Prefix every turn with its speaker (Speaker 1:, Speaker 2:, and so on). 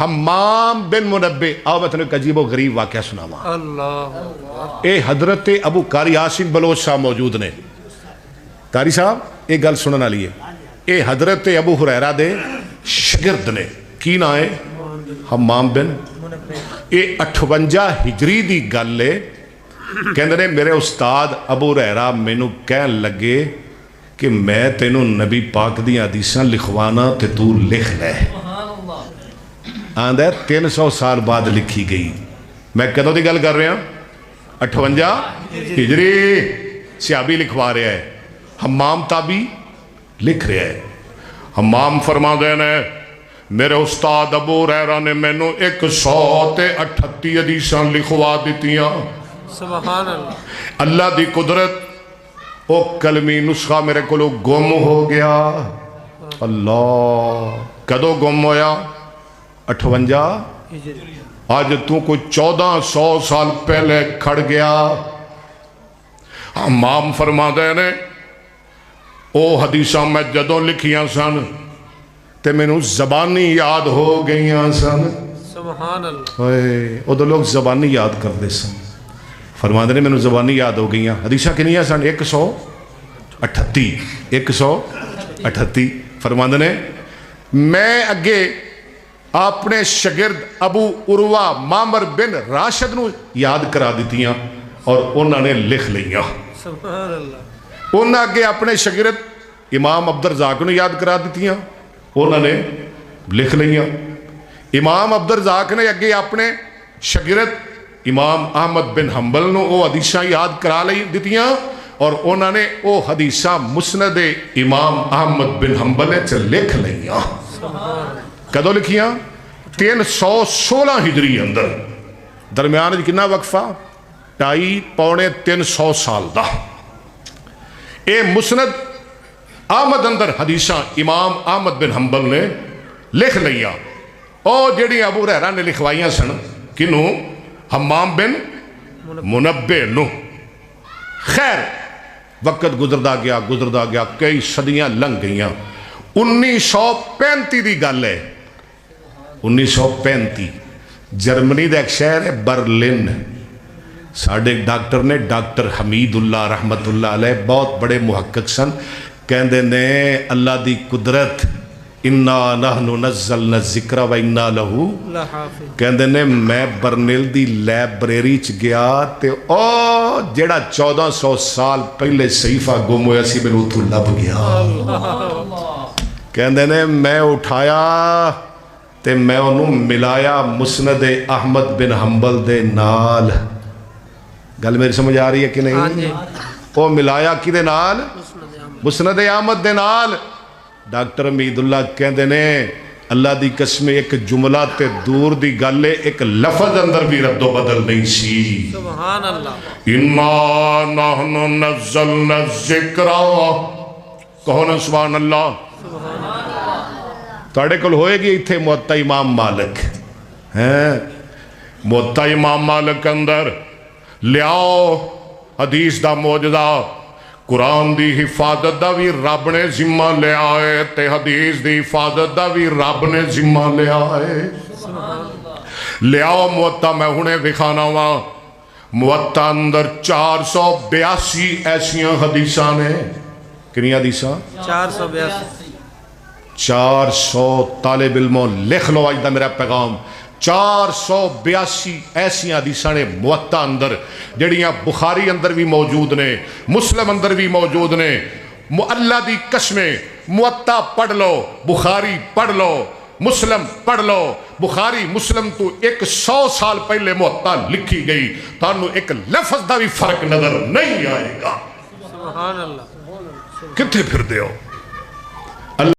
Speaker 1: حمام بن منبے. آؤ میں تمہیں ایک عجیب و غریب واقعہ سناواں.
Speaker 2: اللہ
Speaker 1: اے حضرت ابو قاری عاصم بلوچ صاحب موجود نے. قاری صاحب ایک گل سنن والی ہے. اے حضرت ابو ہریرہ دے شگرد نے. کی نا ہے؟ حمام بن. اے 58 ہجری دی گل ہے. کہندے نے میرے استاد ابو ہریرہ مینوں کہن لگے کہ میں تینوں نبی پاک دی حدیثاں لکھوانا تے تو لکھ لے. آندہ 300 سال بعد لکھی گئی. میں کدوں دی گل کر رہا ہوں؟ 58 ہجری. صحابی لکھوا رہا ہے. حمام تابی لکھ رہا ہے. حمام فرما دینے میرے استاد ابو ہریرہ نے مینوں 138 حدیثاں لکھوا دیتیاں.
Speaker 2: سبحان اللہ.
Speaker 1: اللہ دی قدرت او کلمی نسخہ میرے کو گم ہو گیا. اللہ کدو گم ہویا؟ 58 آج تو کوئی 1400 سال پہلے کھڑ گیا. حمام فرما دے نے او حدیثاں میں جدوں لکھیاں سن تے میں نو زبانی یاد ہو گئیاں سن.
Speaker 2: سبحان اللہ.
Speaker 1: او دو لوگ زبانی یاد کر دے سن. فرما دے نے میں نو زبانی یاد ہو گئیاں. حدیثاں کنیاں سن؟ 138. 138. فرما دے نے میں اگے اپنے شگرد ابو عروہ معمر بن راشد نو یاد کرا دیتیاں اور انہوں نے لکھ لیاں.
Speaker 2: سبحان اللہ.
Speaker 1: انہوں نے اگے اپنے شگرد امام عبدالرزاق نو یاد کرا دیتیاں انہوں نے لکھ لیاں. امام عبدالرزاق نے اگے اپنے شگرد امام احمد بن حنبل نو او حدیثاں یاد کرا دیتیاں اور انہوں نے او حدیثاں مسند امام احمد بن حنبل نے لکھ لیاں. کدو لکھیاں؟ 316 ہجری اندر. درمیان کنا وقفہ؟ 2.5-300 سال دا. اے مسند احمد اندر حدیثاں امام احمد بن حنبل نے لکھ لیا. او جڑی ابو ہریرہ نے لکھوائیاں سن کنوں؟ حمام بن منبے نو. خیر وقت گزردا گیا کئی صدیاں لنگ گئیاں. 1935 دی گل ہے. 1935 جرمنی دا ایک شہر ہے برلن. ساڑھے ڈاکٹر نے ڈاکٹر حمید اللہ رحمت اللہ علیہ بہت بڑے محقق سن. کہندے نے اللہ دی قدرت اِنَّا نَحْنُ نَزَّلْنَا الذِّكْرَ وَإِنَّا لَهُ
Speaker 2: لحافظ.
Speaker 1: کہندے نے میں برنل دی لائبریری چ گیا تے او جیڑا 1400 سال پہلے صحیفہ گم ہویا سی میں اتھوں لب گیا. کہندے نے میں اٹھایا تے میں انہوں ملایا مسند احمد بن حنبل دے نال. گل میری سمجھ آ رہی ہے کہ نہیں؟ او ملایا کی دے نال؟ مسند احمد دے نال. ڈاکٹر حمید اللہ کہندے نے اللہ دی قسم ایک جملہ تے دور دی گل ہے ایک لفظ اندر بھی رد و بدل نہیں سی.
Speaker 2: سبحان اللہ.
Speaker 1: اِنَّا نَحْنُ نَزَّلْنَا الذِّكْرَ. کہو نا سبحان اللہ. تاڑے کل ہوئے گی اتھے موطا امام مالک ہیں. موطا امام مالک اندر لیاؤ حدیث دا موجزہ. قرآن دی حفاظت دا بھی رب نے ذمہ لے آئے تے حدیث دی حفاظت دا بھی رب نے ذمہ لے آئے. لیاؤ موطا میں ہنے دکھانا ہوا. موطا اندر 482 ایسیاں حدیثاں نے. کنی حدیثاں؟
Speaker 2: 482.
Speaker 1: 400 طالب علموں لکھ لو آج دا میرا پیغام. 482 ایسی حدیثاں نے موطا اندر جڑیاں بخاری اندر بھی موجود نے مسلم اندر بھی موجود نے. اللہ دی قسمیں موطا پڑھ لو بخاری پڑھ لو مسلم پڑھ لو. بخاری مسلم تو 100 سال پہلے موطا لکھی گئی. تانوں ایک لفظ دا بھی فرق نظر نہیں آئے گا.
Speaker 2: سبحان اللہ.
Speaker 1: کتھے پھر دے ہو؟